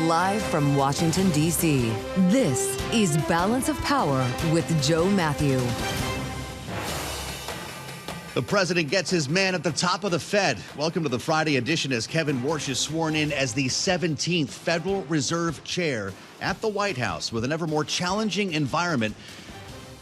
Live from Washington, D.C., this is Balance of Power with Joe Mathieu. The president gets his man at the top of the Fed. Welcome to the Friday edition as Kevin Warsh is sworn in as the 17th Federal Reserve Chair at the White House with an ever more challenging environment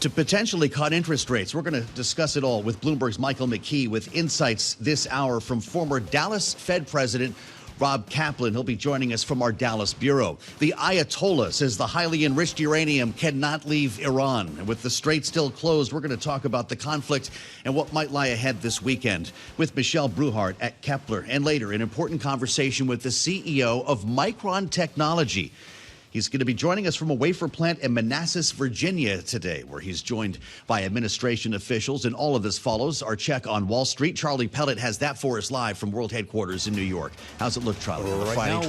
to potentially cut interest rates. We're going to discuss it all with Bloomberg's Michael McKee with insights this hour from former Dallas Fed President Rob Kaplan. He'll be joining us from our Dallas bureau. The Ayatollah says the highly enriched uranium cannot leave Iran. And with the strait still closed, we're going to talk about the conflict and what might lie ahead this weekend with Michelle Brouhard at Kpler. And later, an important conversation with the CEO of Micron Technology. He's going to be joining us from a wafer plant in Manassas, Virginia today, where he's joined by administration officials. And all of this follows our check on Wall Street. Charlie Pellet has that for us live from World Headquarters in New York. How's it look, Charlie? Right now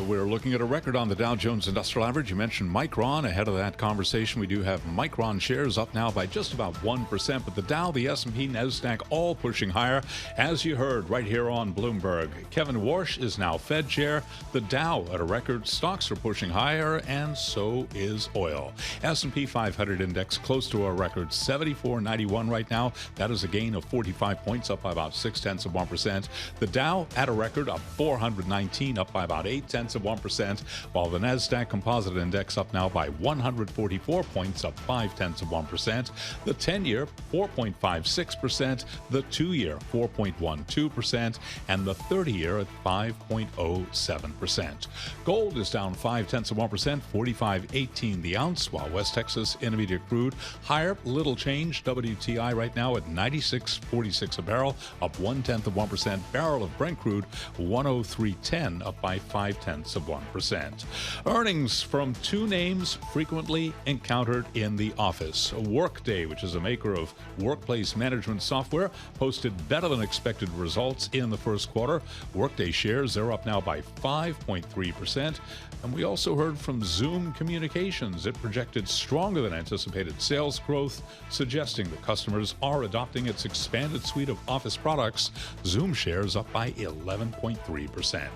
we're looking at a record on the Dow Jones Industrial Average. You mentioned Micron. Ahead of that conversation, we do have Micron shares up now by just about 1%. But the Dow, the S&P, NASDAQ all pushing higher. As you heard right here on Bloomberg, Kevin Warsh is now Fed chair. The Dow at a record. Stocks are pushing higher, and so is oil. S&P 500 index close to a record 74.91 right now. That is a gain of 45 points, up by about 0.6%. The Dow at a record of 419, up by about 0.8%, while the NASDAQ Composite Index up now by 144 points, up 0.5%. The 10-year 4.56%, the 2-year 4.12%, and the 30-year at 5.07%. Gold is down 0.5%. 45.18 the ounce, while West Texas Intermediate crude higher, little change. WTI right now at 96.46 a barrel, up 0.1%. Barrel of Brent crude 103.10, up by 0.5%. Earnings from two names frequently encountered in the office. Workday, which is a maker of workplace management software, posted better than expected results in the first quarter. Workday shares, they're up now by 5.3%. And we also heard from Zoom Communications. It projected stronger than anticipated sales growth, suggesting that customers are adopting its expanded suite of Office products. Zoom shares up by 11.3%.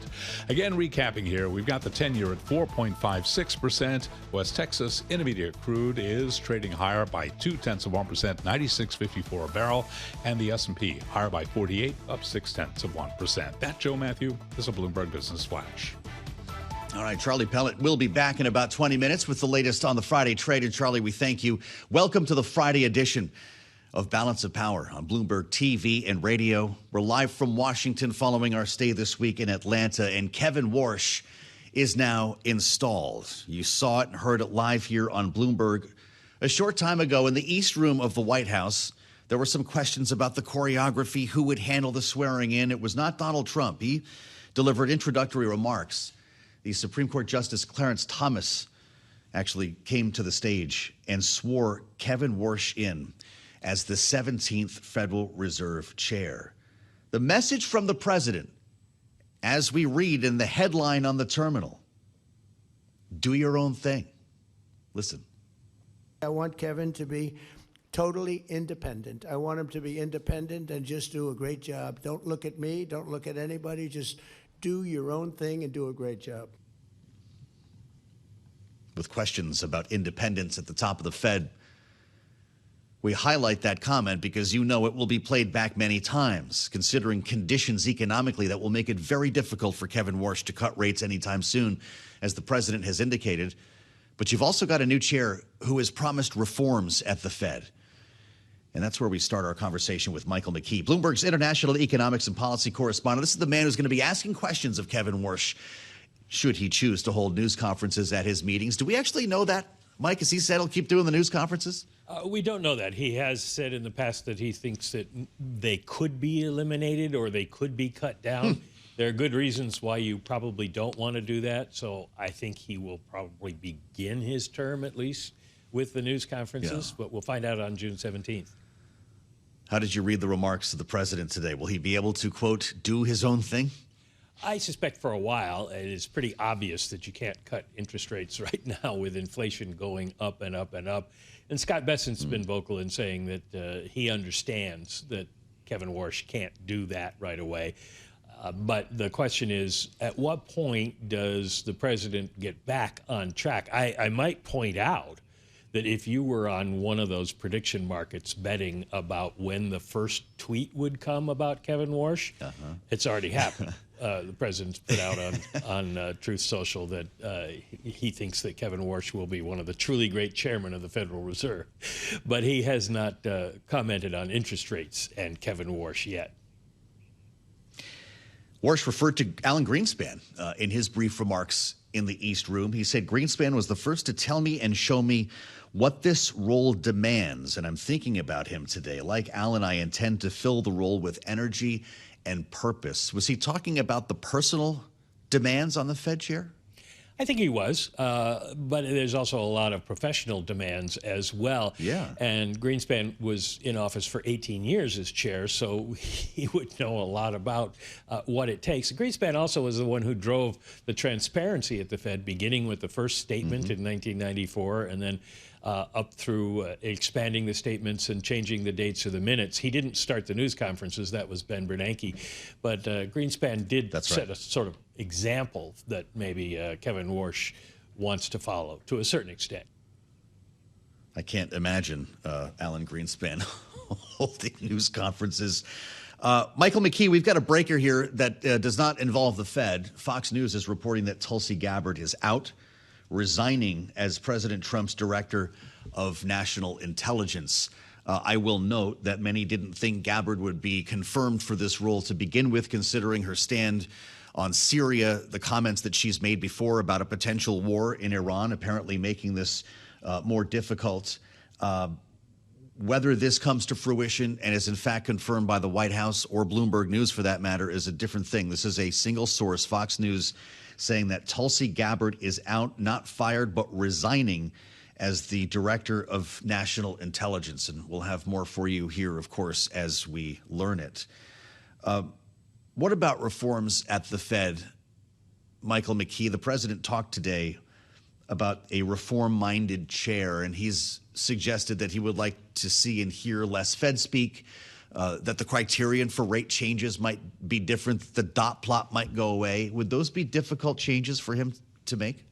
Again, recapping here, we've got the 10-year at 4.56%. West Texas Intermediate crude is trading higher by 0.2%, 96.54 a barrel, and the S&P higher by 48, up 0.6%. That, Joe Mathieu, is a Bloomberg Business Flash. All right, Charlie Pellet will be back in about 20 minutes with the latest on the Friday trade. And Charlie, we thank you. Welcome to the Friday edition of Balance of Power on Bloomberg TV and radio. We're live from Washington following our stay this week in Atlanta, and Kevin Warsh is now installed. You saw it and heard it live here on Bloomberg. A short time ago in the East Room of the White House, there were some questions about the choreography, who would handle the swearing in. It was not Donald Trump. He delivered introductory remarks. The Supreme Court Justice Clarence Thomas actually came to the stage and swore Kevin Warsh in as the 17th Federal Reserve Chair. The message from the president, as we read in the headline on the terminal: do your own thing. Listen. I want Kevin to be totally independent. I want him to be independent and just do a great job. Don't look at me. Don't look at anybody. Just do your own thing and do a great job. With questions about independence at the top of the Fed, we highlight that comment because you know it will be played back many times, considering conditions economically that will make it very difficult for Kevin Warsh to cut rates anytime soon, as the president has indicated. But you've also got a new chair who has promised reforms at the Fed. And that's where we start our conversation with Michael McKee, Bloomberg's international economics and policy correspondent. This is the man who's going to be asking questions of Kevin Warsh, should he choose to hold news conferences at his meetings. Do we actually know that, Mike? Has he said he'll keep doing the news conferences? We don't know that. He has said in the past that he thinks that they could be eliminated or they could be cut down. There are good reasons why you probably don't want to do that. So I think he will probably begin his term, at least, with the news conferences. But we'll find out on June 17th. How did you read the remarks of the president today? Will he be able to, quote, do his own thing? I suspect for a while it is pretty obvious that you can't cut interest rates right now with inflation going up and up and up. And Scott Bessent's been vocal in saying that he understands that Kevin Warsh can't do that right away. But the question is, at what point does the president get back on track? I might point out that if you were on one of those prediction markets betting about when the first tweet would come about Kevin Warsh, it's already happened. The president's put out on Truth Social that he thinks that Kevin Warsh will be one of the truly great chairmen of the Federal Reserve. But he has not commented on interest rates and Kevin Warsh yet. Warsh referred to Alan Greenspan in his brief remarks in the East Room. He said, Greenspan was the first to tell me and show me what this role demands, and I'm thinking about him today. Like Alan, I intend to fill the role with energy and purpose. Was he talking about the personal demands on the Fed chair? I think he was, but there's also a lot of professional demands as well. Yeah. And Greenspan was in office for 18 years as chair, so he would know a lot about what it takes. Greenspan also was the one who drove the transparency at the Fed, beginning with the first statement in 1994, and then up through expanding the statements and changing the dates of the minutes. He didn't start the news conferences. That was Ben Bernanke. But Greenspan did set a sort of example that maybe Kevin Warsh wants to follow to a certain extent. I can't imagine Alan Greenspan holding news conferences. Michael McKee, we've got a breaker here that does not involve the Fed. Fox News is reporting that Tulsi Gabbard is out, resigning as President Trump's director of national intelligence. I will note that many didn't think Gabbard would be confirmed for this role to begin with, considering her stand on Syria, the comments that she's made before about a potential war in Iran, apparently making this more difficult. Whether this comes to fruition and is in fact confirmed by the White House or Bloomberg News for that matter is a different thing. This is a single source, Fox News, saying that Tulsi Gabbard is out, not fired, but resigning as the director of national intelligence. And we'll have more for you here, of course, as we learn it. What about reforms at the Fed? Michael McKee, the president talked today about a reform-minded chair, and he's suggested that he would like to see and hear less Fed speak, that the criterion for rate changes might be different, the dot plot might go away. Would those be difficult changes for him to make?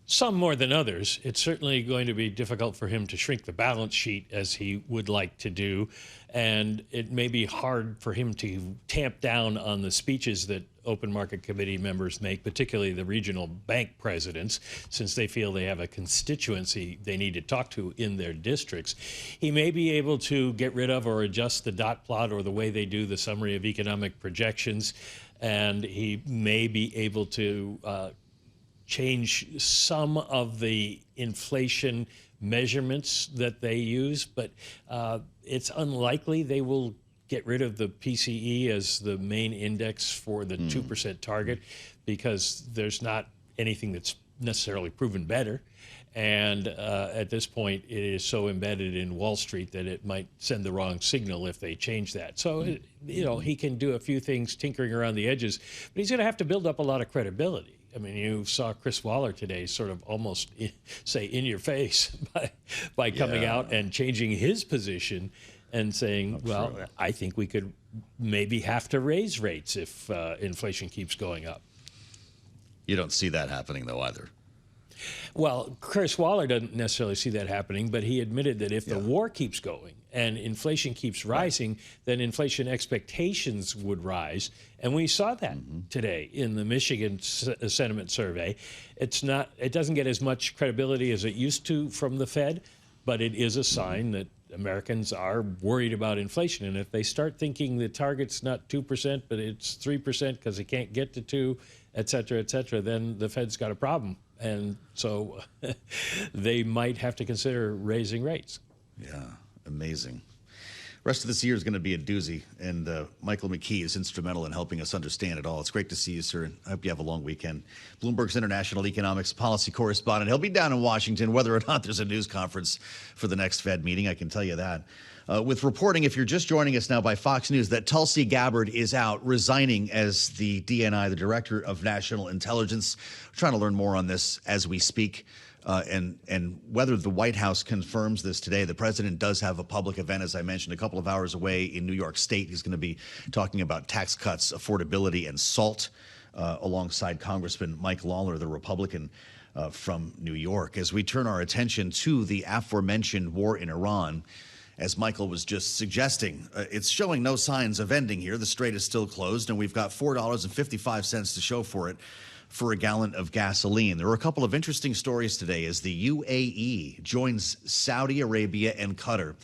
Some more than others. It's certainly going to be difficult for him to shrink the balance sheet as he would like to do. And it may be hard for him to tamp down on the speeches that open market committee members make, particularly the regional bank presidents, since they feel they have a constituency they need to talk to in their districts. He may be able to get rid of or adjust the dot plot or the way they do the summary of economic projections. And he may be able to change some of the inflation measurements that they use, but it's unlikely they will get rid of the PCE as the main index for the 2% target, because there's not anything that's necessarily proven better. And at this point, it is so embedded in Wall Street that it might send the wrong signal if they change that. So, you know, he can do a few things tinkering around the edges, but he's going to have to build up a lot of credibility. I mean, you saw Chris Waller today sort of almost say in your face by coming out and changing his position and saying, well, I think we could maybe have to raise rates if inflation keeps going up. You don't see that happening, though, either. Well, Chris Waller doesn't necessarily see that happening, but he admitted that if the war keeps going and inflation keeps rising, then inflation expectations would rise. And we saw that today in the Michigan sentiment survey. It doesn't get as much credibility as it used to from the Fed, but it is a sign that Americans are worried about inflation. And if they start thinking the target's not 2%, but it's 3% because it can't get to 2, et cetera, then the Fed's got a problem. And so they might have to consider raising rates. Yeah, amazing. Rest of this year is going to be a doozy, and Michael McKee is instrumental in helping us understand it all. It's great to see you, sir, and I hope you have a long weekend. Bloomberg's international economics policy correspondent. He'll be down in Washington whether or not there's a news conference for the next Fed meeting, I can tell you that. With reporting, if you're just joining us now by Fox News, that Tulsi Gabbard is out, resigning as the DNI, the Director of National Intelligence. We're trying to learn more on this as we speak. And whether the White House confirms this today, the president does have a public event, as I mentioned, a couple of hours away in New York State. He's going to be talking about tax cuts, affordability, and SALT, alongside Congressman Mike Lawler, the Republican from New York. As we turn our attention to the aforementioned war in Iran, as Michael was just suggesting, it's showing no signs of ending here. The strait is still closed, and we've got $4.55 to show for it for a gallon of gasoline. There are a couple of interesting stories today as the UAE joins Saudi Arabia and Qatar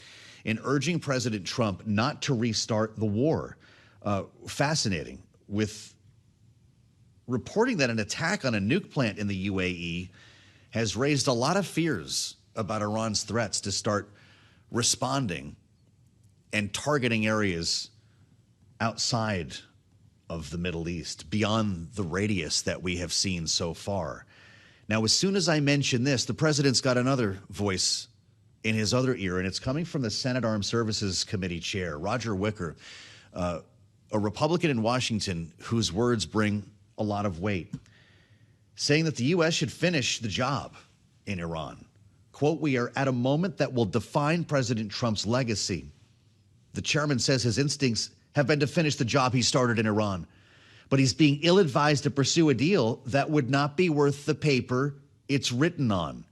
in urging President Trump not to restart the war. Fascinating, with reporting that an attack on a nuke plant in the UAE has raised a lot of fears about Iran's threats to start responding and targeting areas outside of the Middle East, beyond the radius that we have seen so far. Now, as soon as I mention this, the president's got another voice in his other ear, and it's coming from the Senate Armed Services Committee chair, Roger Wicker, a Republican in Washington whose words bring a lot of weight, saying that the U.S. should finish the job in Iran. Quote, "We are at a moment that will define President Trump's legacy." The chairman says his instincts have been to finish the job he started in Iran, but he's being ill-advised to pursue a deal that would not be worth the paper it's written on.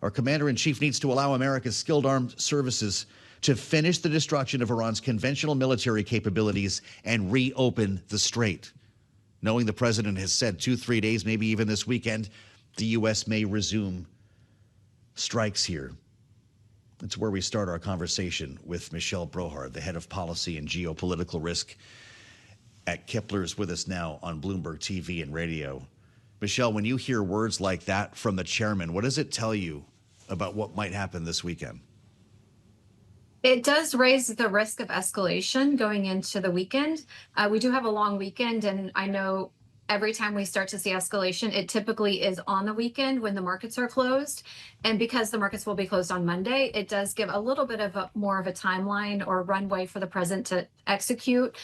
Our commander-in-chief needs to allow America's skilled armed services to finish the destruction of Iran's conventional military capabilities and reopen the strait. Knowing the president has said 2-3 days, maybe even this weekend, the U.S. may resume strikes here. That's where we start our conversation with Michelle Brouhard, the head of policy and geopolitical risk at Kpler, is with us now on Bloomberg TV and radio. Michelle, when you hear words like that from the chairman, what does it tell you about what might happen this weekend? It does raise the risk of escalation going into the weekend. We do have a long weekend, and I know every time we start to see escalation, it typically is on the weekend when the markets are closed. And because the markets will be closed on Monday, it does give a little bit of more of a timeline or runway for the president to execute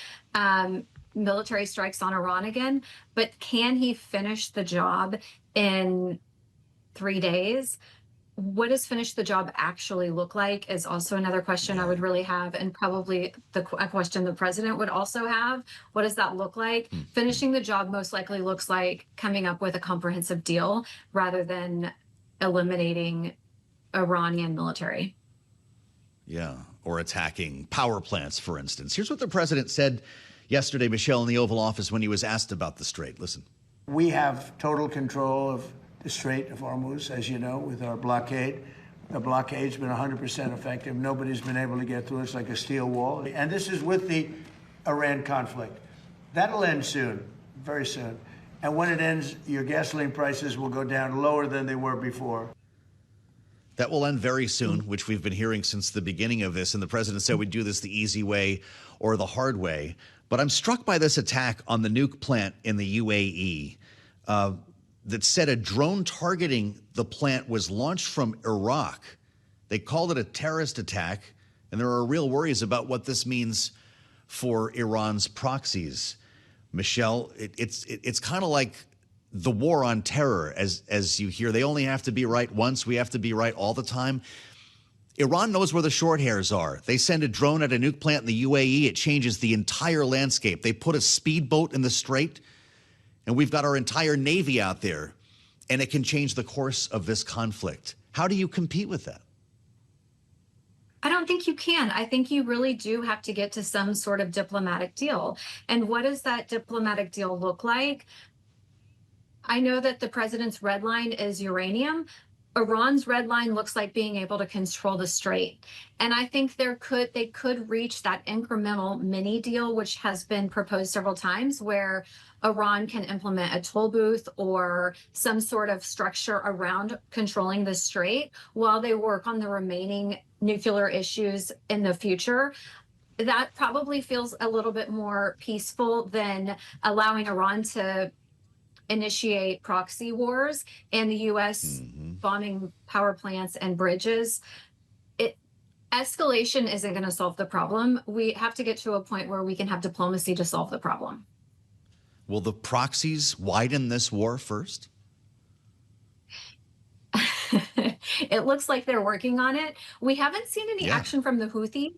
military strikes on Iran again. But can he finish the job in 3 days? What does finish the job actually look like is also another question I would really have, and probably a question the president would also have. What does that look like? Finishing the job most likely looks like coming up with a comprehensive deal rather than eliminating Iranian military. Yeah, or attacking power plants, for instance. Here's what the president said yesterday, Michelle, in the Oval Office when he was asked about the strait. Listen. We have total control of the Strait of Hormuz, as you know, with our blockade. The blockade's been 100% effective. Nobody's been able to get through. It's like a steel wall. And this is with the Iran conflict. That'll end soon, very soon. And when it ends, your gasoline prices will go down lower than they were before. That will end very soon, which we've been hearing since the beginning of this. And the president said we'd do this the easy way or the hard way. But I'm struck by this attack on the nuke plant in the UAE. That said a drone targeting the plant was launched from Iraq. They called it a terrorist attack, and there are real worries about what this means for Iran's proxies. Michelle, it's kind of like the war on terror, as you hear. They only have to be right once. We have to be right all the time. Iran knows where the short hairs are. They send a drone at a nuke plant in the UAE. It changes the entire landscape. They put a speedboat in the strait, and we've got our entire Navy out there, and it can change the course of this conflict. How do you compete with that? I don't think you can. I think you really do have to get to some sort of diplomatic deal. And what does that diplomatic deal look like? I know that the president's red line is uranium. Iran's red line looks like being able to control the strait. And I think they could reach that incremental mini deal, which has been proposed several times, where Iran can implement a toll booth or some sort of structure around controlling the strait while they work on the remaining nuclear issues in the future. That probably feels a little bit more peaceful than allowing Iran to initiate proxy wars and the U.S. bombing power plants and bridges. Escalation isn't going to solve the problem. We have to get to a point where we can have diplomacy to solve the problem. Will the proxies widen this war first? It looks like they're working on it. We haven't seen any action from the Houthis,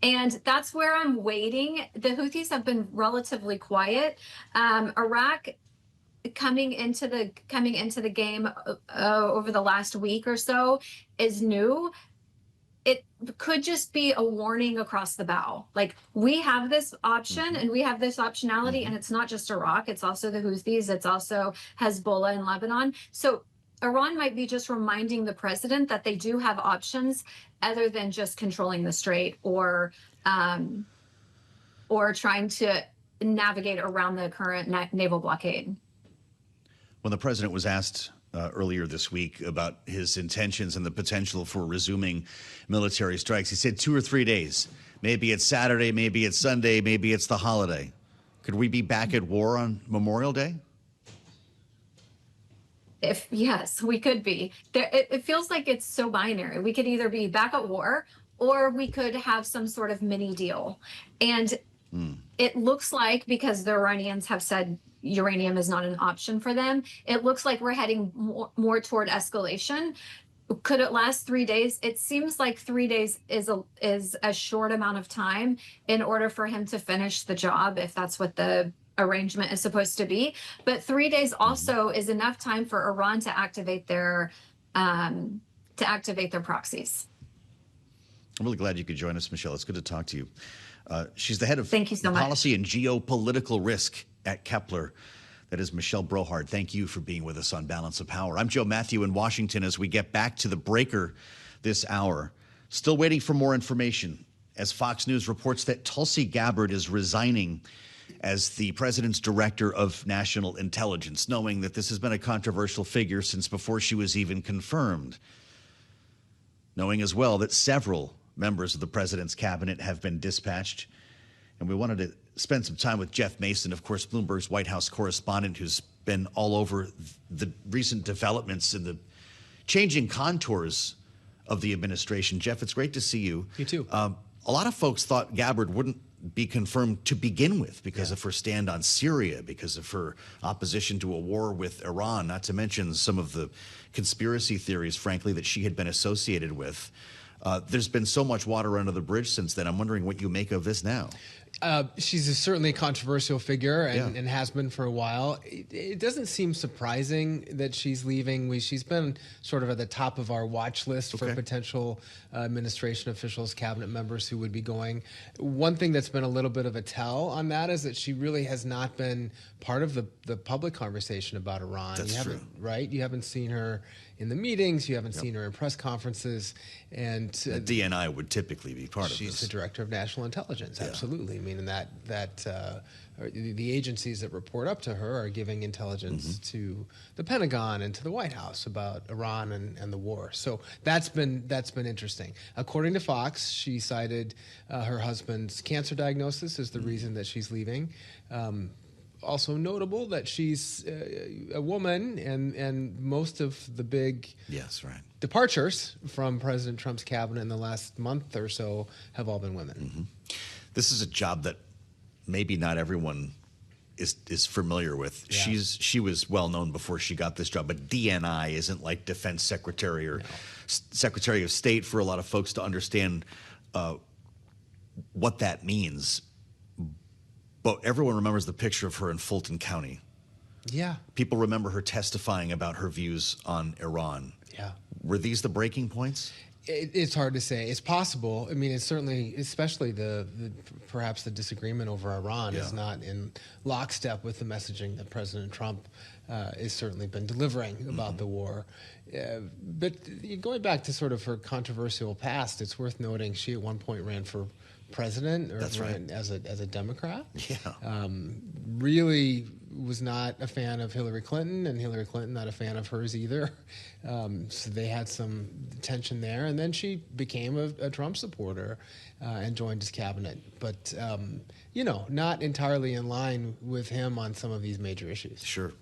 and that's where I'm waiting. The Houthis have been relatively quiet. Iraq coming into the game over the last week or so is new. It could just be a warning across the bow. Like, we have this option and we have this optionality, and it's not just Iraq, it's also the Houthis, it's also Hezbollah in Lebanon. So Iran might be just reminding the president that they do have options other than just controlling the strait or trying to navigate around the current naval blockade. When the president was asked earlier this week about his intentions and the potential for resuming military strikes, he said 2 or 3 days. Maybe it's Saturday, maybe it's Sunday, maybe it's the holiday. Could we be back at war on Memorial Day? Yes, we could be. It feels like it's so binary. We could either be back at war or we could have some sort of mini deal. And it looks like, because the Iranians have said uranium is not an option for them, it looks like we're heading more toward escalation. Could it last 3 days? It seems like 3 days is a short amount of time in order for him to finish the job, if that's what the arrangement is supposed to be. But 3 days also is enough time for Iran to activate their proxies. I'm really glad you could join us, Michelle. It's good to talk to you. She's the head of Thank you so much. Policy and Geopolitical Risk at Kpler. That is Michelle Brouhard. Thank you for being with us on Balance of Power. I'm Joe Mathieu in Washington as we get back to the breaker this hour. Still waiting for more information as Fox News reports that Tulsi Gabbard is resigning as the president's director of national intelligence, knowing that this has been a controversial figure since before she was even confirmed. Knowing as well that several members of the president's cabinet have been dispatched. And we wanted to spend some time with Jeff Mason, of course, Bloomberg's White House correspondent, who's been all over the recent developments and the changing contours of the administration. Jeff, it's great to see you. You too. A lot of folks thought Gabbard wouldn't be confirmed to begin with because of her stand on Syria, because of her opposition to a war with Iran, not to mention some of the conspiracy theories, frankly, that she had been associated with. There's been so much water under the bridge since then. I'm wondering what you make of this now. She's certainly a controversial figure and has been for a while. It doesn't seem surprising that she's leaving. She's been sort of at the top of our watch list for potential administration officials, cabinet members who would be going. One thing that's been a little bit of a tell on that is that she really has not been part of the public conversation about Iran. That's true. Right? You haven't seen her in the meetings. You haven't seen her in press conferences. And the DNI would typically be part of this. She's the director of national intelligence. Absolutely. I mean, the agencies that report up to her are giving intelligence to the Pentagon and to the White House about Iran and the war. So that's been interesting. According to Fox, she cited her husband's cancer diagnosis as the reason that she's leaving. Also notable that she's a woman, and most of the big departures from President Trump's cabinet in the last month or so have all been women. This is a job that maybe not everyone is familiar with. Yeah. She was well known before she got this job, but DNI isn't like Defense Secretary or Secretary of State for a lot of folks to understand what that means. But everyone remembers the picture of her in Fulton County. Yeah. People remember her testifying about her views on Iran. Yeah. Were these the breaking points? It's hard to say. It's possible. I mean, it's certainly, especially perhaps the disagreement over Iran is not in lockstep with the messaging that President Trump has certainly been delivering about the war. But going back to sort of her controversial past, it's worth noting she at one point ran for president or ran as a Democrat. Yeah. Really was not a fan of Hillary Clinton, and Hillary Clinton not a fan of hers either. So they had some tension there, and then she became a Trump supporter and joined his cabinet. But not entirely in line with him on some of these major issues. Sure.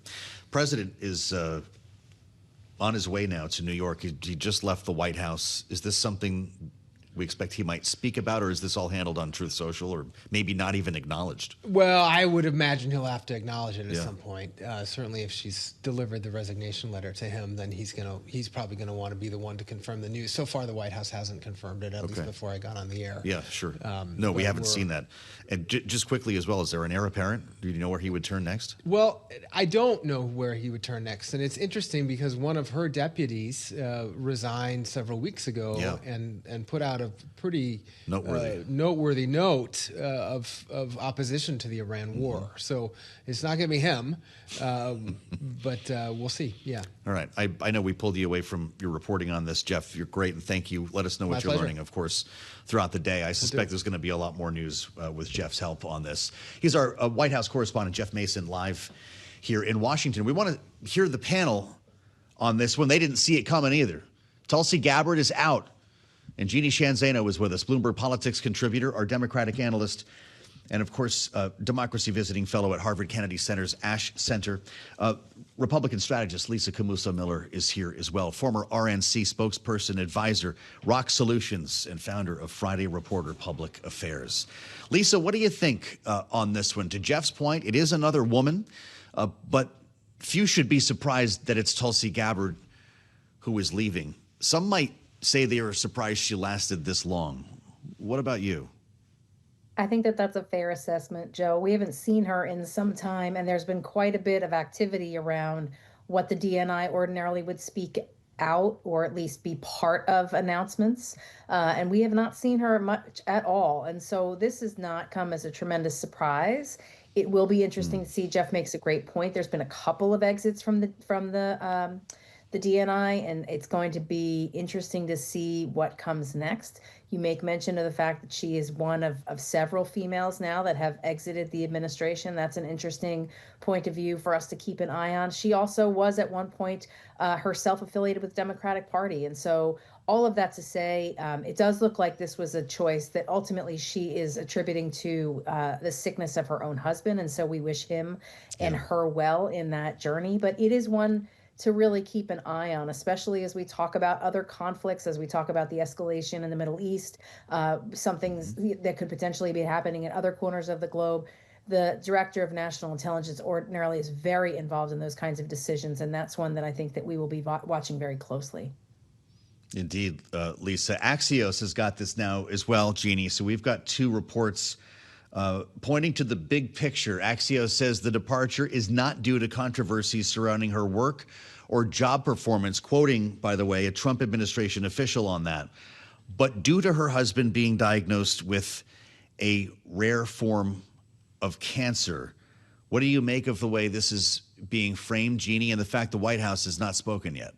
President is on his way now to New York. He just left the White House. Is this something we expect he might speak about, or is this all handled on Truth Social, or maybe not even acknowledged? Well, I would imagine he'll have to acknowledge it at some point. Certainly, if she's delivered the resignation letter to him, then he's probably gonna want to be the one to confirm the news. So far, the White House hasn't confirmed it, at least before I got on the air. Yeah, sure. No, we haven't seen that. And just quickly as well, is there an heir apparent? Do you know where he would turn next? Well, I don't know where he would turn next, and it's interesting because one of her deputies resigned several weeks ago and put out a pretty noteworthy note of opposition to the Iran war. So it's not going to be him, but we'll see. Yeah. All right. I know we pulled you away from your reporting on this, Jeff. You're great, and thank you. Let us know what you're learning, of course, throughout the day. I suspect there's going to be a lot more news with Jeff's help on this. He's our White House correspondent, Jeff Mason, live here in Washington. We want to hear the panel on this one. They didn't see it coming either. Tulsi Gabbard is out. And Jeanne Zaino is with us, Bloomberg Politics contributor, our Democratic analyst, and, of course, democracy visiting fellow at Harvard Kennedy Center's Ash Center. Republican strategist Lisa Camooso Miller is here as well, former RNC spokesperson, advisor, Rock Solutions, and founder of Friday Reporter Public Affairs. Lisa, what do you think on this one? To Jeff's point, it is another woman, but few should be surprised that it's Tulsi Gabbard who is leaving. Some might say they are surprised she lasted this long. What about you? I think that that's a fair assessment, Joe. We haven't seen her in some time, and there's been quite a bit of activity around what the DNI ordinarily would speak out or at least be part of announcements. And we have not seen her much at all. And so this has not come as a tremendous surprise. It will be interesting to see. Jeff makes a great point. There's been a couple of exits from the DNI, and it's going to be interesting to see what comes next. You make mention of the fact that she is one of several females now that have exited the administration. That's an interesting point of view for us to keep an eye on. She also was at one point herself affiliated with the Democratic Party. And so all of that to say, it does look like this was a choice that ultimately she is attributing to the sickness of her own husband. And so we wish him and her well in that journey. But it is one to really keep an eye on, especially as we talk about other conflicts, as we talk about the escalation in the Middle East, some things that could potentially be happening in other corners of the globe. The Director of National Intelligence ordinarily is very involved in those kinds of decisions, and that's one that I think that we will be watching very closely. Indeed, Lisa. Axios has got this now as well, Jeanne. So we've got two reports pointing to the big picture. Axios says the departure is not due to controversies surrounding her work or job performance, quoting, by the way, a Trump administration official on that, but due to her husband being diagnosed with a rare form of cancer. What do you make of the way this is being framed, Jeanne, and the fact the White House has not spoken yet?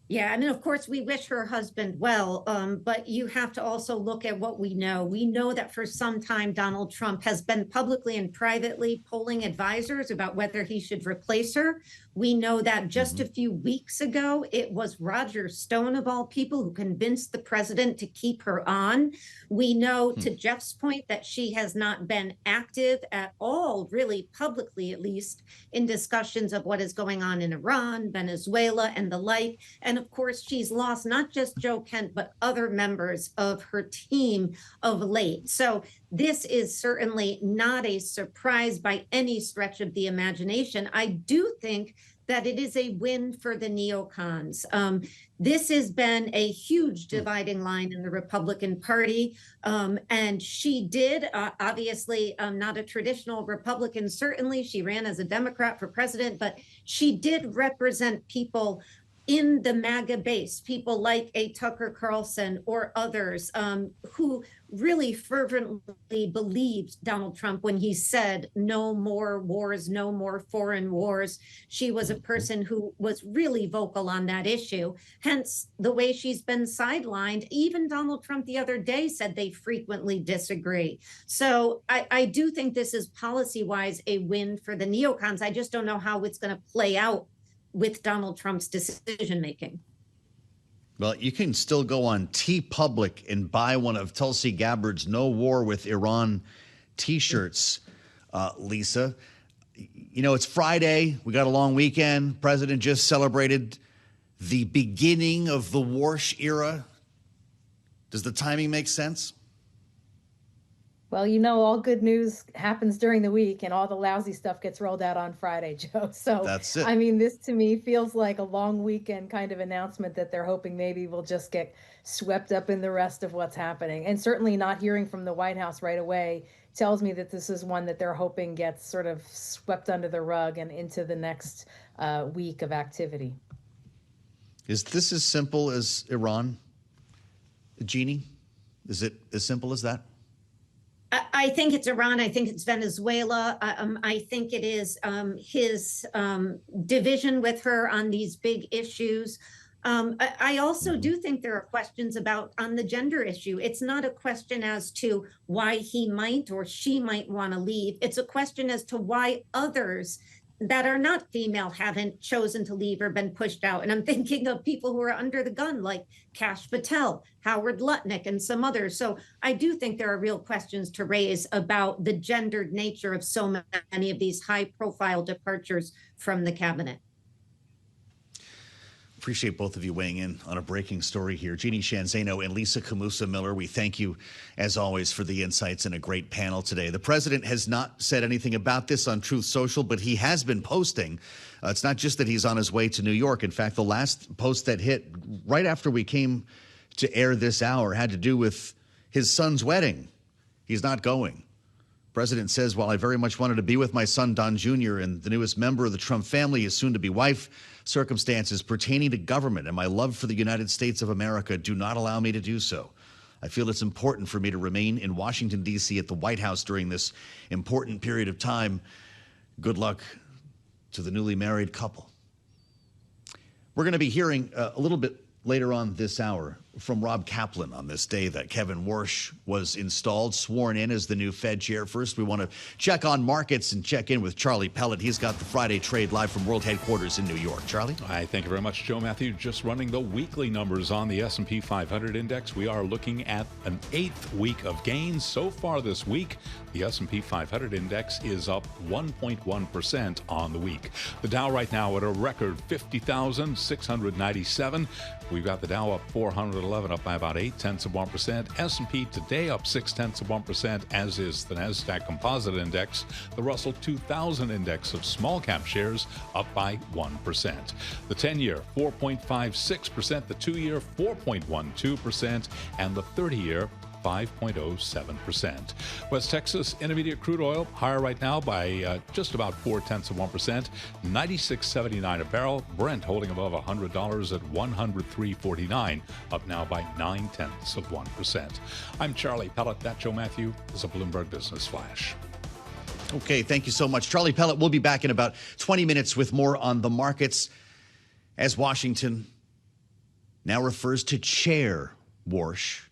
Yeah, and of course, we wish her husband well, but you have to also look at what we know. We know that for some time, Donald Trump has been publicly and privately polling advisors about whether he should replace her. We know that just a few weeks ago, it was Roger Stone, of all people, who convinced the president to keep her on. We know, to Jeff's point, that she has not been active at all, really publicly at least, in discussions of what is going on in Iran, Venezuela, and the like. And of course, she's lost not just Joe Kent, but other members of her team of late. So this is certainly not a surprise by any stretch of the imagination. I do think that it is a win for the neocons. This has been a huge dividing line in the Republican Party. And she did, obviously, not a traditional Republican, certainly. She ran as a Democrat for president, but she did represent people in the MAGA base, people like a Tucker Carlson or others who really fervently believed Donald Trump when he said no more wars, no more foreign wars. She was a person who was really vocal on that issue. Hence, the way she's been sidelined, even Donald Trump the other day said they frequently disagree. So I do think this is policy-wise a win for the neocons. I just don't know how it's going to play out with Donald Trump's decision-making. Well, you can still go on TeePublic and buy one of Tulsi Gabbard's No War with Iran T-shirts, Lisa. You know, it's Friday. We got a long weekend. President just celebrated the beginning of the Warsh era. Does the timing make sense? Well, you know, all good news happens during the week and all the lousy stuff gets rolled out on Friday, Joe. So, That's it. I mean, this to me feels like a long weekend kind of announcement that they're hoping maybe will just get swept up in the rest of what's happening. And certainly not hearing from the White House right away tells me that this is one that they're hoping gets sort of swept under the rug and into the next week of activity. Is this as simple as Iran, Jeanne? Is it as simple as that? I think it's Iran. I think it's Venezuela. I think it is his division with her on these big issues. I also do think there are questions about on the gender issue. It's not a question as to why he might or she might want to leave. It's a question as to why others that are not female haven't chosen to leave or been pushed out. And I'm thinking of people who are under the gun, like Kash Patel, Howard Lutnick, and some others. So I do think there are real questions to raise about the gendered nature of so many of these high-profile departures from the cabinet. Appreciate both of you weighing in on a breaking story here. Jeanne, Zaino, and Lisa Camooso Miller, we thank you, as always, for the insights and a great panel today. The president has not said anything about this on Truth Social, but he has been posting. It's not just that he's on his way to New York. In fact, the last post that hit right after we came to air this hour had to do with his son's wedding. He's not going. President says, while I very much wanted to be with my son, Don Jr., and the newest member of the Trump family, his soon-to-be wife, circumstances pertaining to government and my love for the United States of America do not allow me to do so. I feel it's important for me to remain in Washington, D.C. at the White House during this important period of time. Good luck to the newly married couple. We're going to be hearing a little bit later on this hour from Rob Kaplan on this day that Kevin Warsh was installed, sworn in as the new Fed chair. First, we want to check on markets and check in with Charlie Pellet. He's got the Friday trade live from World Headquarters in New York. Charlie? Hi, thank you very much, Joe. Matthew, just running the weekly numbers on the S&P 500 index. We are looking at an 8th week of gains. So far this week, the S&P 500 index is up 1.1% on the week. The Dow right now at a record 50,697. We've got the Dow up 411, up by about 0.8%. S&P today up 0.6%, as is the NASDAQ Composite Index. The Russell 2000 Index of small cap shares up by 1%. The 10-year 4.56%, the 2-year 4.12%, and the 30-year 5.07%. West Texas Intermediate crude oil higher right now by just about 0.4%, $96.79 a barrel. Brent holding above $100 at $103.49, up now by 0.9%. I'm Charlie Pellet. That, Joe Matthew, is a Bloomberg Business Flash. Okay, thank you so much. Charlie Pellet will be back in about 20 minutes with more on the markets as Washington now refers to Chair Warsh.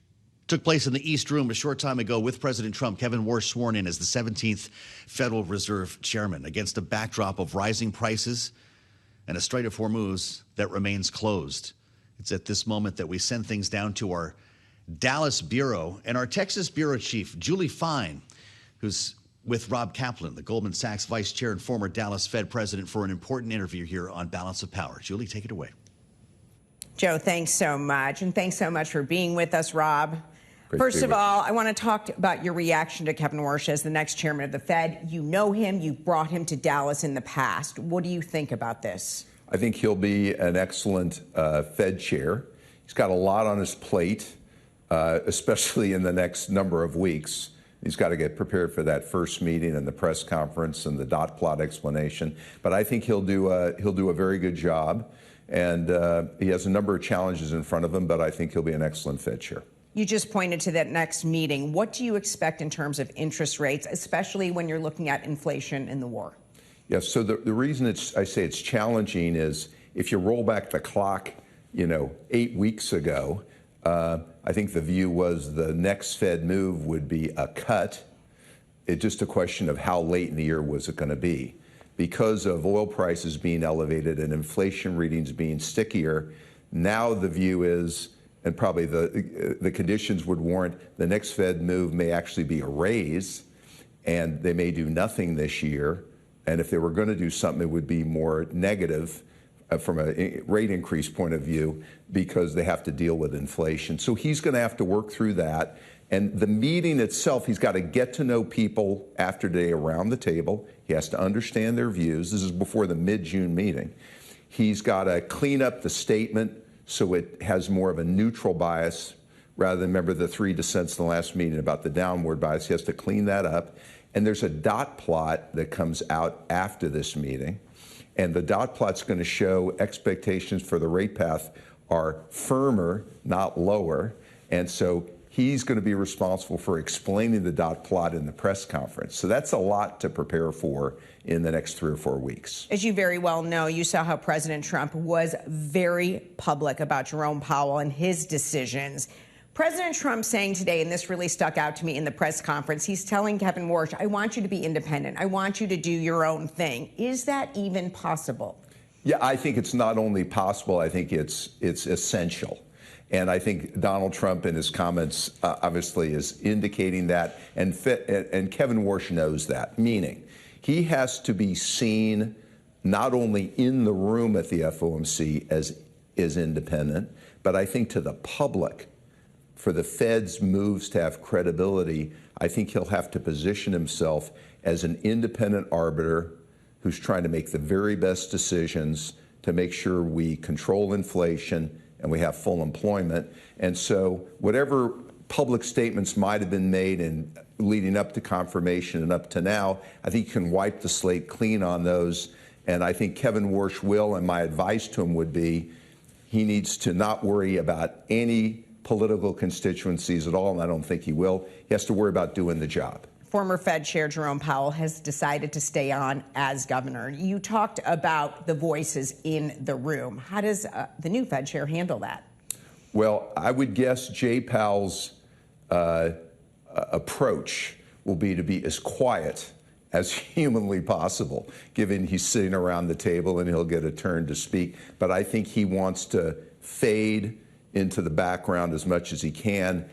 Took place in the East Room a short time ago with President Trump. Kevin Warsh sworn in as the 17th Federal Reserve Chairman against a backdrop of rising prices and a Strait of Hormuz that remains closed. It's at this moment that we send things down to our Dallas bureau and our Texas bureau chief, Julie Fine, who's with Rob Kaplan, the Goldman Sachs vice chair and former Dallas Fed president, for an important interview here on Balance of Power. Julie, take it away. Joe, thanks so much. And thanks so much for being with us, Rob. First of all, I want to talk about your reaction to Kevin Warsh as the next chairman of the Fed. You know him. You've brought him to Dallas in the past. What do you think about this? I think he'll be an excellent Fed chair. He's got a lot on his plate, especially in the next number of weeks. He's got to get prepared for that first meeting and the press conference and the dot plot explanation. But I think he'll do a very good job. And he has a number of challenges in front of him, but I think he'll be an excellent Fed chair. You just pointed to that next meeting. What do you expect in terms of interest rates, especially when you're looking at inflation and the war? Yes, so the reason I say it's challenging is if you roll back the clock, 8 weeks ago, I think the view was the next Fed move would be a cut. It's just a question of how late in the year was it going to be. Because of oil prices being elevated and inflation readings being stickier, now the view is, and probably the conditions would warrant, the next Fed move may actually be a raise, and they may do nothing this year. And if they were going to do something, it would be more negative from a rate increase point of view because they have to deal with inflation. So he's going to have to work through that. And the meeting itself, he's got to get to know people after today around the table. He has to understand their views. This is before the mid-June meeting. He's got to clean up the statement so it has more of a neutral bias rather than, remember the 3 dissents in the last meeting about the downward bias. He has to clean that up. And there's a dot plot that comes out after this meeting. And the dot plot's going to show expectations for the rate path are firmer, not lower. And so he's going to be responsible for explaining the dot plot in the press conference. So that's a lot to prepare for in the next 3 or 4 weeks. As you very well know, you saw how President Trump was very public about Jerome Powell and his decisions. President Trump saying today, and this really stuck out to me in the press conference, he's telling Kevin Warsh, I want you to be independent. I want you to do your own thing. Is that even possible? Yeah, I think it's not only possible, I think it's essential. And I think Donald Trump in his comments obviously is indicating that, and Kevin Warsh knows that, meaning he has to be seen not only in the room at the FOMC as independent, but I think to the public, for the Fed's moves to have credibility, I think he'll have to position himself as an independent arbiter who's trying to make the very best decisions to make sure we control inflation and we have full employment. And so whatever public statements might have been made in leading up to confirmation and up to now, I think you can wipe the slate clean on those. And I think Kevin Warsh will, and my advice to him would be, he needs to not worry about any political constituencies at all, and I don't think he will. He has to worry about doing the job. Former Fed Chair Jerome Powell has decided to stay on as governor. You talked about the voices in the room. How does the new Fed Chair handle that? Well, I would guess Jay Powell's approach will be to be as quiet as humanly possible, given he's sitting around the table and he'll get a turn to speak. But I think he wants to fade into the background as much as he can,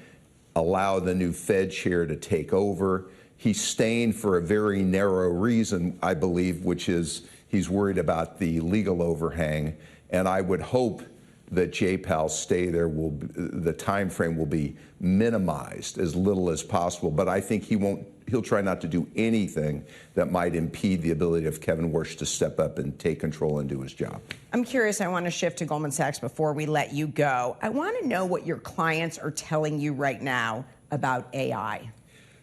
allow the new Fed chair to take over. He's staying for a very narrow reason, I believe, which is he's worried about the legal overhang. And I would hope that Jay Powell's stay there the time frame will be minimized as little as possible. But I think he'll try not to do anything that might impede the ability of Kevin Warsh to step up and take control and do his job. I'm curious, I want to shift to Goldman Sachs before we let you go. I want to know what your clients are telling you right now about AI.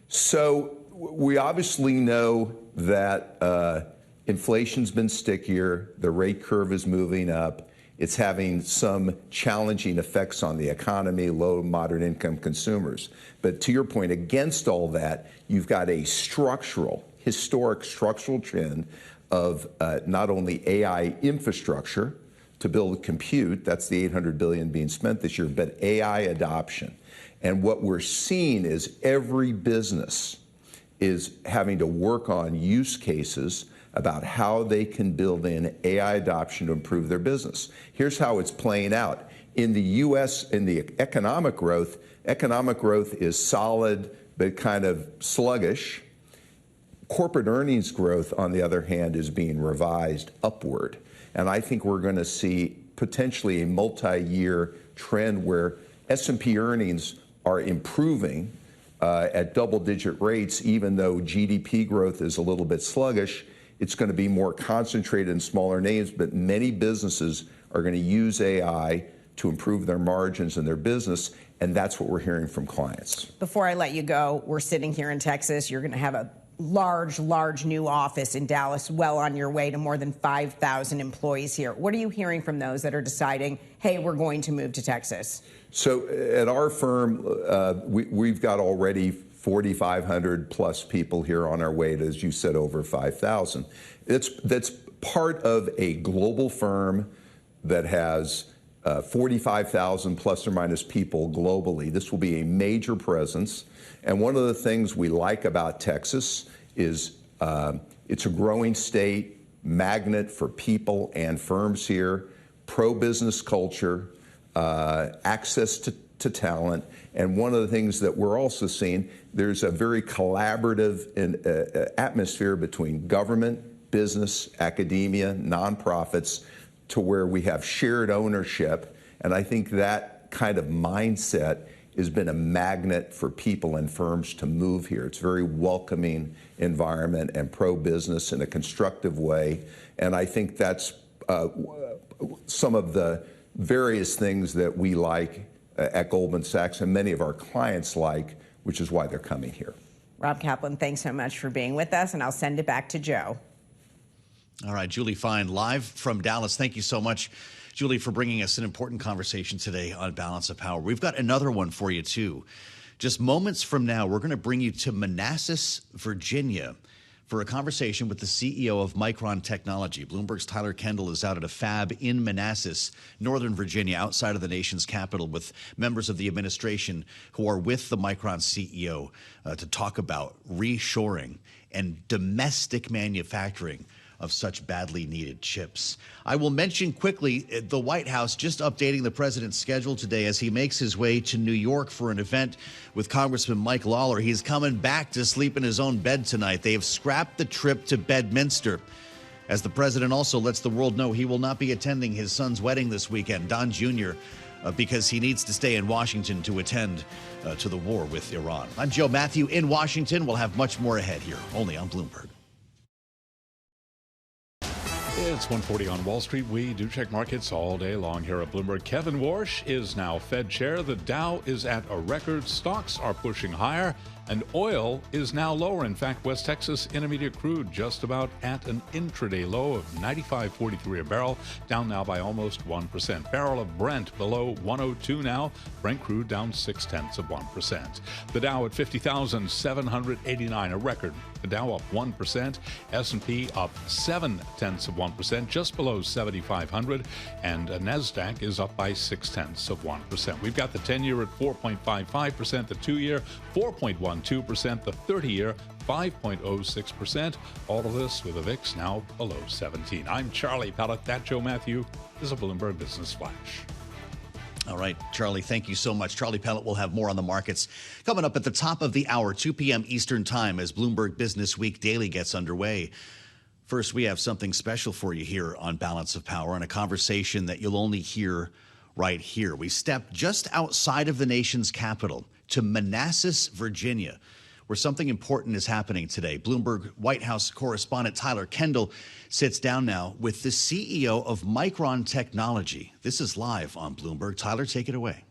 So we obviously know that inflation's been stickier, the rate curve is moving up. It's having some challenging effects on the economy, low and moderate income consumers. But to your point, against all that, you've got a historic structural trend of not only AI infrastructure to build compute, that's the $800 billion being spent this year, but AI adoption. And what we're seeing is every business is having to work on use cases about how they can build in AI adoption to improve their business. Here's how it's playing out. In the U.S., in the economic growth is solid but kind of sluggish. Corporate earnings growth, on the other hand, is being revised upward. And I think we're going to see potentially a multi-year trend where S&P earnings are improving at double-digit rates, even though GDP growth is a little bit sluggish. It's going to be more concentrated in smaller names, but many businesses are going to use AI to improve their margins and their business, and that's what we're hearing from clients. Before I let you go, we're sitting here in Texas. You're going to have a large new office in Dallas, well on your way to more than 5,000 employees here. What are you hearing from those that are deciding, hey, we're going to move to Texas? So at our firm, we've got already 4,500 plus people here on our way to, as you said, over 5,000. That's part of a global firm that has 45,000 plus or minus people globally. This will be a major presence. And one of the things we like about Texas is it's a growing state, magnet for people and firms here, pro-business culture, access to talent. And one of the things that we're also seeing, there's a very collaborative atmosphere between government, business, academia, nonprofits. to where we have shared ownership. And I think that kind of mindset has been a magnet for people and firms to move here. It's a very welcoming environment and pro-business in a constructive way. And I think that's some of the various things that we like at Goldman Sachs and many of our clients like, which is why they're coming here. Rob Kaplan, thanks so much for being with us, and I'll send it back to Joe. All right, Julie Fine, live from Dallas. Thank you so much, Julie, for bringing us an important conversation today on Balance of Power. We've got another one for you, too. Just moments from now, we're going to bring you to Manassas, Virginia, for a conversation with the CEO of Micron Technology. Bloomberg's Tyler Kendall is out at a fab in Manassas, Northern Virginia, outside of the nation's capital, with members of the administration who are with the Micron CEO to talk about reshoring and domestic manufacturing of such badly needed chips. I will mention quickly the White House just updating the president's schedule today as he makes his way to New York for an event with Congressman Mike Lawler. He's coming back to sleep in his own bed tonight. They have scrapped the trip to Bedminster, as the president also lets the world know he will not be attending his son's wedding this weekend, Don Jr., because he needs to stay in Washington to attend to the war with Iran. I'm Joe Mathieu in Washington. We'll have much more ahead here, only on Bloomberg. It's 1:40 on Wall Street. We do check markets all day long here at Bloomberg. Kevin Warsh is now Fed chair. The Dow is at a record. Stocks are pushing higher, and oil is now lower. In fact, West Texas Intermediate crude just about at an intraday low of $95.43 a barrel, down now by almost 1%. Barrel of Brent below 102 now. Brent crude down 0.6%. The Dow at 50,789, a record. The Dow up 1%. S&P up 0.7%, just below 7,500, and NASDAQ is up by 0.6%. We've got the 10-year at 4.55%, the 2-year 4.12%, the 30-year 5.06%. All of this with a VIX now below 17. I'm Charlie Pellet. That Joe Mathieu is a Bloomberg Business Flash. All right, Charlie, thank you so much. Charlie Pellet will have more on the markets coming up at the top of the hour, 2 p.m. Eastern Time, as Bloomberg Business Week Daily gets underway. First, we have something special for you here on Balance of Power, and a conversation that you'll only hear right here. We step just outside of the nation's capital to Manassas, Virginia, where something important is happening today. Bloomberg White House correspondent Tyler Kendall sits down now with the CEO of Micron Technology. This is live on Bloomberg. Tyler, take it away.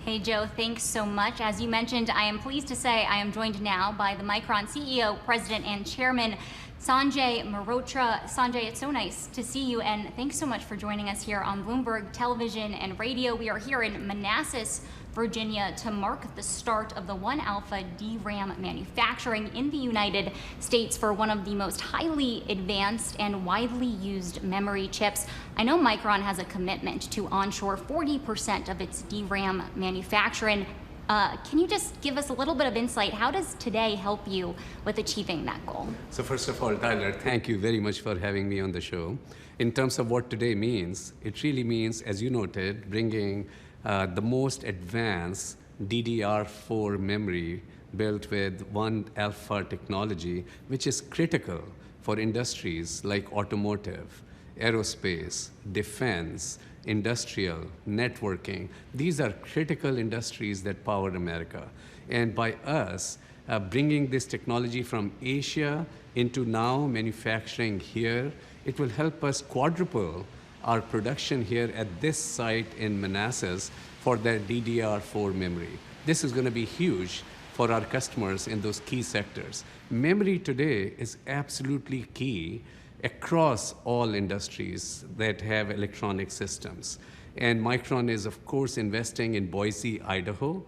Hey, Joe, thanks so much. As you mentioned, I am pleased to say I am joined now by the Micron CEO, President, and Chairman, Sanjay Mehrotra. Sanjay, it's so nice to see you, and thanks so much for joining us here on Bloomberg Television and Radio. We are here in Manassas, Virginia, to mark the start of the 1-alpha DRAM manufacturing in the United States for one of the most highly advanced and widely used memory chips. I know Micron has a commitment to onshore 40% of its DRAM manufacturing. Can you just give us a little bit of insight? How does today help you with achieving that goal? So first of all, Tyler, thank you very much for having me on the show. In terms of what today means, it really means, as you noted, bringing the most advanced DDR4 memory built with 1-alpha technology, which is critical for industries like automotive, aerospace, defense, industrial, networking. These are critical industries that power America. And by us bringing this technology from Asia into now manufacturing here, it will help us quadruple our production here at this site in Manassas for their DDR4 memory. This is going to be huge for our customers in those key sectors. Memory today is absolutely key across all industries that have electronic systems. And Micron is, of course, investing in Boise, Idaho,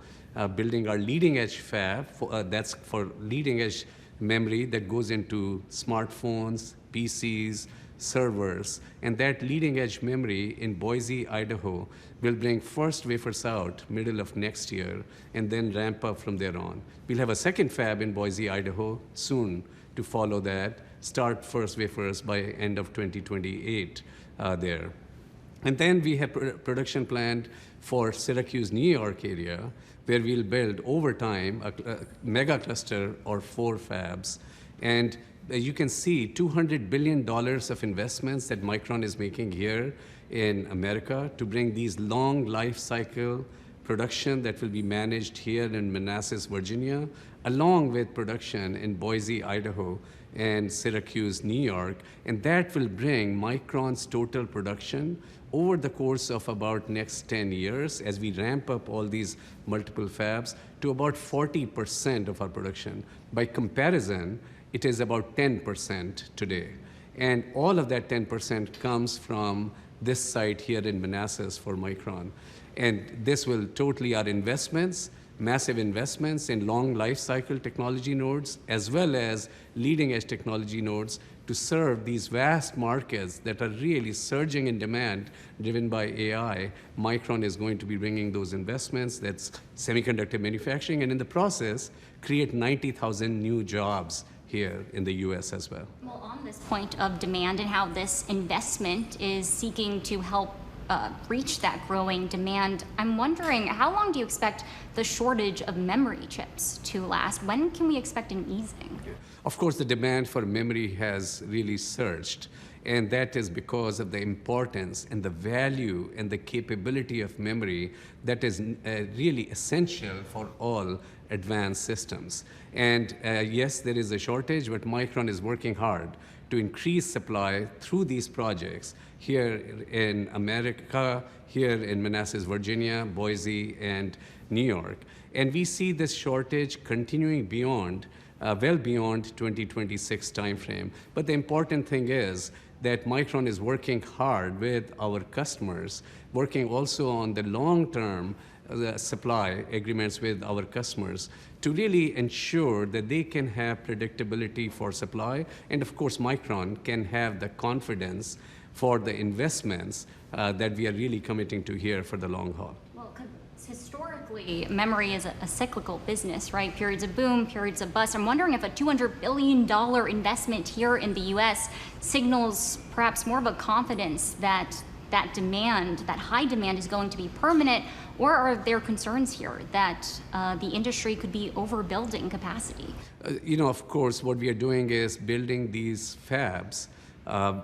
building our leading-edge fab. That's for leading-edge memory that goes into smartphones, PCs, servers, and that leading-edge memory in Boise, Idaho, will bring first wafers out middle of next year and then ramp up from there on. We'll have a second fab in Boise, Idaho soon to follow that, start first wafers by end of 2028 there. And then we have production planned for Syracuse, New York area, where we'll build over time a mega cluster or 4 fabs. And you can see $200 billion of investments that Micron is making here in America to bring these long life cycle production that will be managed here in Manassas, Virginia, along with production in Boise, Idaho, and Syracuse, New York. And that will bring Micron's total production over the course of about next 10 years, as we ramp up all these multiple fabs, to about 40% of our production. By comparison, it is about 10% today. And all of that 10% comes from this site here in Manassas for Micron. And this will totally our investments, massive investments in long life cycle technology nodes, as well as leading edge technology nodes to serve these vast markets that are really surging in demand driven by AI. Micron is going to be bringing those investments, that's semiconductor manufacturing, and in the process, create 90,000 new jobs here in the US as well. Well, on this point of demand and how this investment is seeking to help reach that growing demand, I'm wondering, how long do you expect the shortage of memory chips to last? When can we expect an easing? Of course, the demand for memory has really surged, and that is because of the importance and the value and the capability of memory that is really essential for all advanced systems. And yes, there is a shortage, but Micron is working hard to increase supply through these projects here in America, here in Manassas, Virginia, Boise, and New York. And we see this shortage continuing beyond, well beyond 2026 timeframe. But the important thing is that Micron is working hard with our customers, working also on the long-term supply agreements with our customers to really ensure that they can have predictability for supply. And of course, Micron can have the confidence for the investments that we are really committing to here for the long haul. Well, historically, memory is a cyclical business, right? Periods of boom, periods of bust. I'm wondering if a $200 billion investment here in the US signals perhaps more of a confidence that that demand, that high demand, is going to be permanent, or are there concerns here that the industry could be overbuilding capacity? Of course, what we are doing is building these fabs,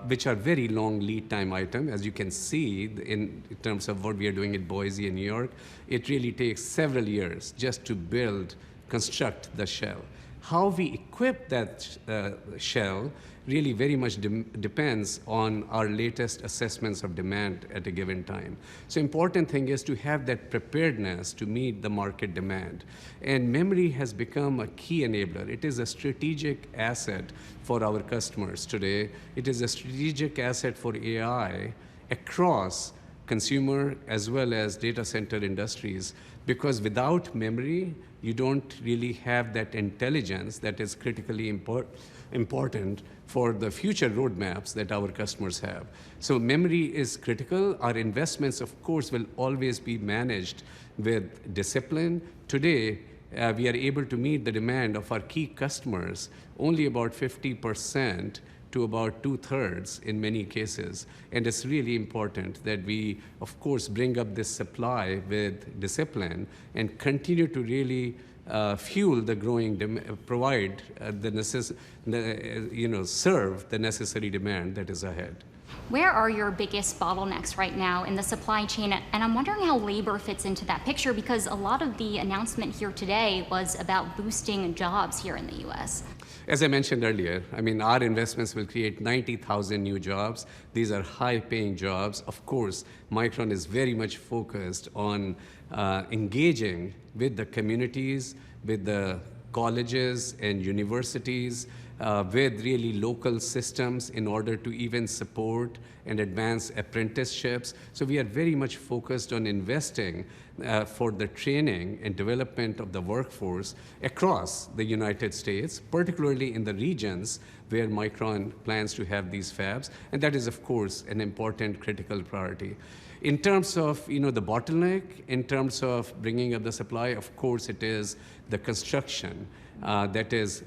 which are very long lead time item. As you can see in terms of what we are doing in Boise and New York, it really takes several years just to construct the shell. How we equip that shell really very much depends on our latest assessments of demand at a given time. So important thing is to have that preparedness to meet the market demand. And memory has become a key enabler. It is a strategic asset for our customers today. It is a strategic asset for AI across consumer as well as data center industries, because without memory, you don't really have that intelligence that is critically important for the future roadmaps that our customers have. So memory is critical. Our investments, of course, will always be managed with discipline. Today, we are able to meet the demand of our key customers only about 50% to about 2/3 in many cases. And it's really important that we, of course, bring up this supply with discipline and continue to really fuel the growing demand, provide serve the necessary demand that is ahead. Where are your biggest bottlenecks right now in the supply chain? And I'm wondering how labor fits into that picture, because a lot of the announcement here today was about boosting jobs here in the U.S. As I mentioned earlier, our investments will create 90,000 new jobs. These are high-paying jobs. Of course, Micron is very much focused on engaging with the communities, with the colleges and universities, with really local systems in order to even support and advance apprenticeships. So we are very much focused on investing for the training and development of the workforce across the United States, particularly in the regions where Micron plans to have these fabs. And that is, of course, an important critical priority. In terms of the bottleneck, in terms of bringing up the supply, of course, it is the construction that is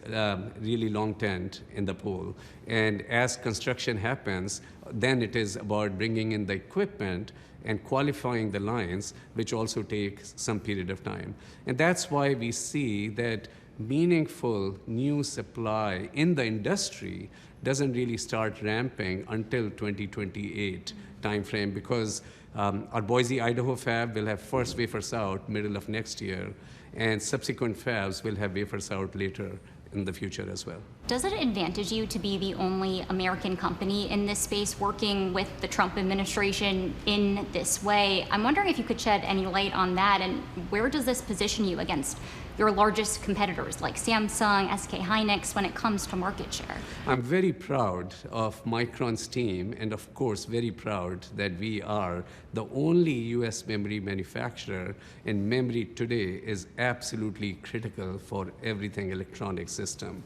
really long tent in the pool. And as construction happens, then it is about bringing in the equipment and qualifying the lines, which also takes some period of time. And that's why we see that meaningful new supply in the industry doesn't really start ramping until 2028 timeframe, because our Boise, Idaho fab will have first wafers out middle of next year, and subsequent fabs will have wafers out later in the future as well. Does it advantage you to be the only American company in this space working with the Trump administration in this way? I'm wondering if you could shed any light on that, and where does this position you against your largest competitors like Samsung, SK Hynix when it comes to market share? I'm very proud of Micron's team, and of course very proud that we are the only US memory manufacturer, and memory today is absolutely critical for everything electronic system.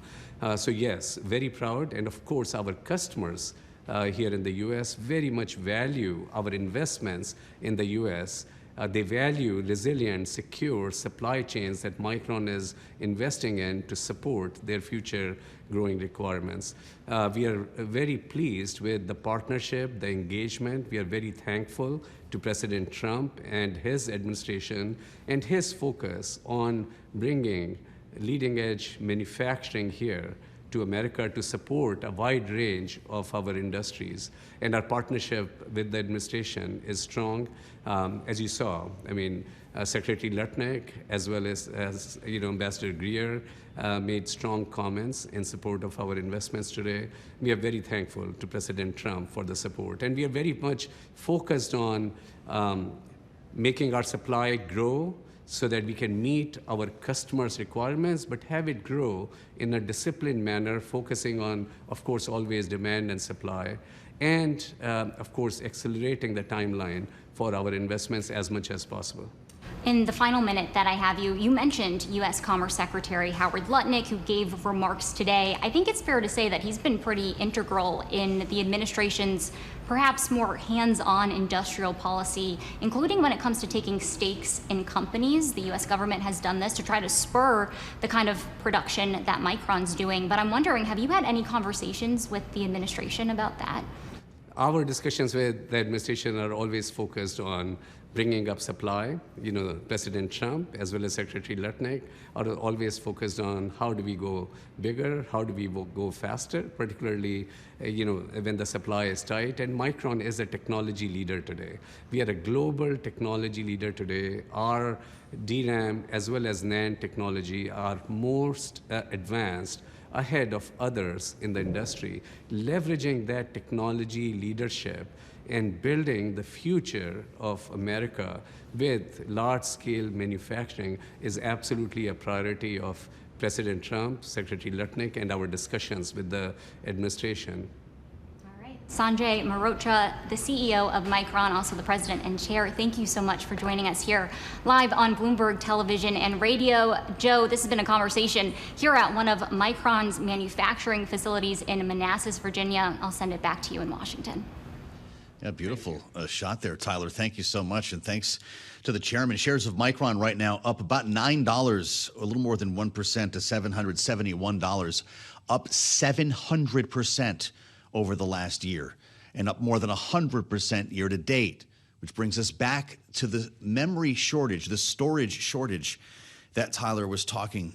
So yes, very proud, and of course our customers here in the US very much value our investments in the US. They value resilient, secure supply chains that Micron is investing in to support their future growing requirements. We are very pleased with the partnership, the engagement. We are very thankful to President Trump and his administration and his focus on bringing leading-edge manufacturing here to America to support a wide range of our industries. And our partnership with the administration is strong. As you saw, I mean, Secretary Lutnick, as well as Ambassador Greer, made strong comments in support of our investments today. We are very thankful to President Trump for the support. And we are very much focused on making our supply grow so that we can meet our customers' requirements, but have it grow in a disciplined manner, focusing on, of course, always demand and supply, and, of course, accelerating the timeline for our investments as much as possible. In the final minute that I have you, you mentioned U.S. Commerce Secretary Howard Lutnick, who gave remarks today. I think it's fair to say that he's been pretty integral in the administration's perhaps more hands-on industrial policy, including when it comes to taking stakes in companies. The U.S. government has done this to try to spur the kind of production that Micron's doing. But I'm wondering, have you had any conversations with the administration about that? Our discussions with the administration are always focused on bringing up supply. President Trump, as well as Secretary Lutnick, are always focused on how do we go bigger, how do we go faster, particularly when the supply is tight. And Micron is a technology leader today. We are a global technology leader today. Our DRAM as well as NAND technology are most advanced, ahead of others in the industry. Leveraging that technology leadership and building the future of America with large-scale manufacturing is absolutely a priority of President Trump, Secretary Lutnick, and our discussions with the administration. All right. Sanjay Mehrotra, the CEO of Micron, also the president and chair, thank you so much for joining us here live on Bloomberg Television and Radio. Joe, this has been a conversation here at one of Micron's manufacturing facilities in Manassas, Virginia. I'll send it back to you in Washington. Yeah, beautiful shot there, Tyler. Thank you so much. And thanks to the chairman. Shares of Micron right now up about $9, a little more than 1% to $771, up 700% over the last year, and up more than 100% year to date, which brings us back to the memory shortage, the storage shortage that Tyler was talking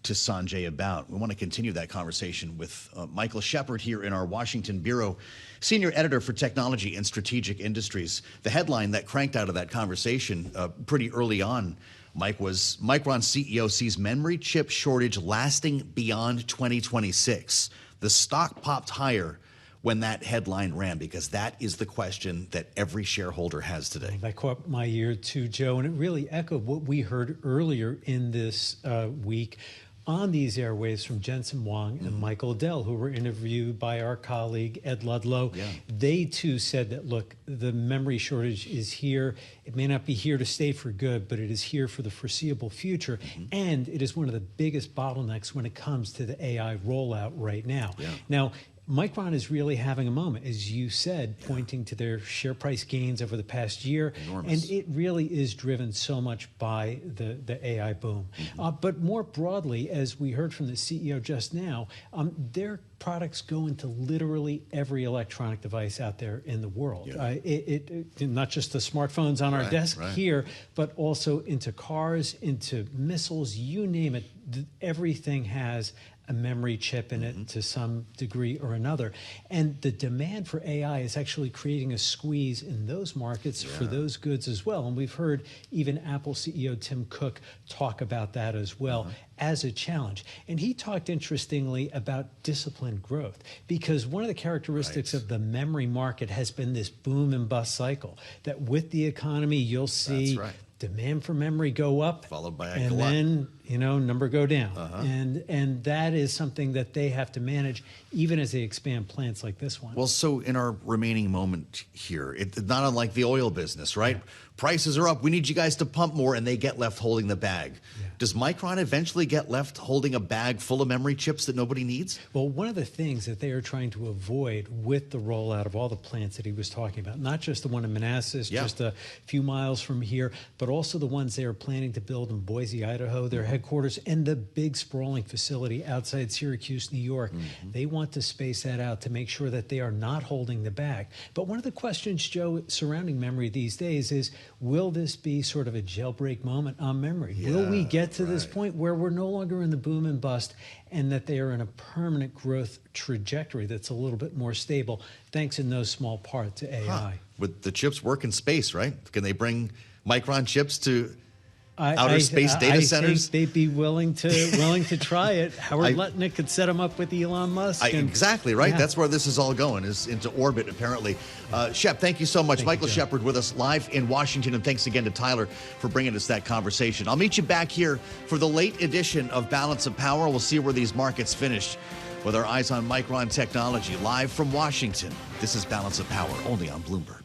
to Sanjay about. We want to continue that conversation with Michael Shepard here in our Washington bureau, senior editor for technology and strategic industries. The headline that cranked out of that conversation pretty early on, Mike, was Micron CEO sees memory chip shortage lasting beyond 2026. The stock popped higher when that headline ran, because that is the question that every shareholder has today. That caught my ear too, Joe, and it really echoed what we heard earlier in this week on these airwaves from Jensen Huang and Michael Dell, who were interviewed by our colleague Ed Ludlow. Yeah. They too said that, look, the memory shortage is here. It may not be here to stay for good, but it is here for the foreseeable future. And it is one of the biggest bottlenecks when it comes to the AI rollout right now. Yeah. Now, Micron is really having a moment, as you said, pointing to their share price gains over the past year. Enormous. And it really is driven so much by the AI boom. But more broadly, as we heard from the CEO just now, their products go into literally every electronic device out there in the world. Not just the smartphones on our desk here, but also into cars, into missiles, you name it. Everything has a memory chip in it to some degree or another. And the demand for AI is actually creating a squeeze in those markets for those goods as well. And we've heard even Apple CEO Tim Cook talk about that as well as a challenge. And he talked interestingly about disciplined growth, because one of the characteristics of the memory market has been this boom and bust cycle, that with the economy, you'll see demand for memory go up, followed by a and glut. then number go down, and that is something that they have to manage even as they expand plants like this one. Well, so in our remaining moment here, it's not unlike the oil business, right? Prices are up. We need you guys to pump more, and they get left holding the bag. Does Micron eventually get left holding a bag full of memory chips that nobody needs? Well, one of the things that they are trying to avoid with the rollout of all the plants that he was talking about, not just the one in Manassas, just a few miles from here, but also the ones they are planning to build in Boise, Idaho, their headquarters, and the big sprawling facility outside Syracuse, New York. They want to space that out to make sure that they are not holding the bag. But one of the questions, Joe, surrounding memory these days is, will this be sort of a jailbreak moment on memory? Will we get to this point where we're no longer in the boom and bust, and that they are in a permanent growth trajectory that's a little bit more stable, thanks in no small part to AI? Would the chips work in space, right? Can they bring Micron chips to outer space data centers? I think they'd be willing to try it. Howard Lutnick could set them up with Elon Musk. Exactly, right? That's where this is all going, is into orbit, apparently. Shep, thank you so much. Michael Shepard with us live in Washington, and thanks again to Tyler for bringing us that conversation. I'll meet you back here for the late edition of Balance of Power. We'll see where these markets finish with our eyes on Micron technology, live from Washington. This is Balance of Power, only on Bloomberg.